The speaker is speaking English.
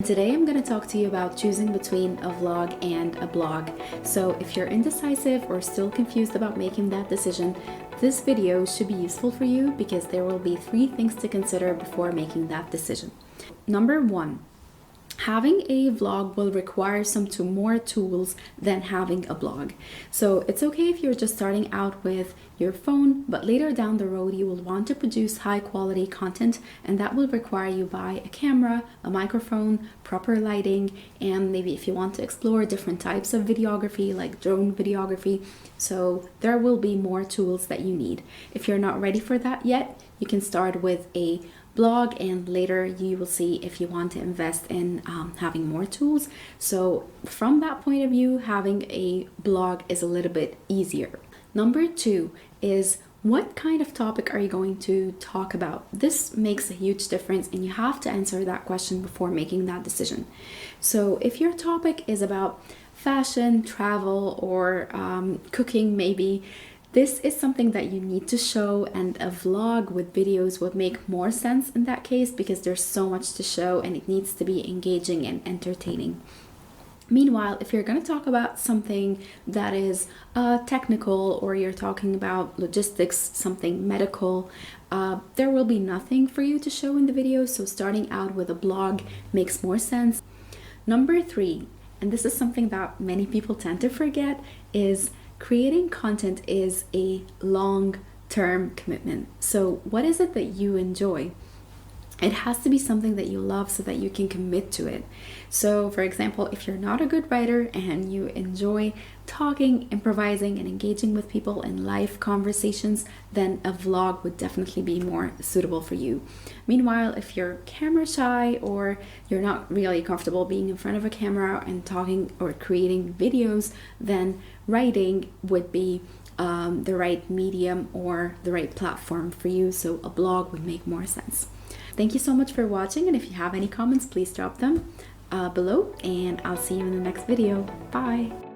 today I'm going to talk to you about choosing between a vlog and a blog. So if you're indecisive or still confused about making that decision, this video should be useful for you because there will be 3 things to consider before making that decision. Number 1, having a vlog will require some more tools than having a blog. So it's okay if you're just starting out with your phone, but later down the road you will want to produce high quality content, and that will require you buy a camera, a microphone, proper lighting, and maybe if you want to explore different types of videography like drone videography. So there will be more tools that you need. If you're not ready for that yet, you can start with a blog, and later you will see if you want to invest in having more tools. So from that point of view, having a blog is a little bit easier. Number 2 is, what kind of topic are you going to talk about? This makes a huge difference, and you have to answer that question before making that decision. So if your topic is about fashion, travel, or cooking maybe, this is something that you need to show, and a vlog with videos would make more sense in that case because there's so much to show and it needs to be engaging and entertaining. Meanwhile, if you're going to talk about something that is technical, or you're talking about logistics, something medical, there will be nothing for you to show in the video, so starting out with a blog makes more sense. Number 3, and this is something that many people tend to forget, is creating content is a long-term commitment. So what is it that you enjoy? It has to be something that you love so that you can commit to it. So for example, if you're not a good writer and you enjoy talking, improvising, and engaging with people in live conversations, then a vlog would definitely be more suitable for you. Meanwhile, if you're camera shy or you're not really comfortable being in front of a camera and talking or creating videos, then writing would be the right medium or the right platform for you. So a blog would make more sense. Thank you so much for watching, and if you have any comments, please drop them below, and I'll see you in the next video. Bye!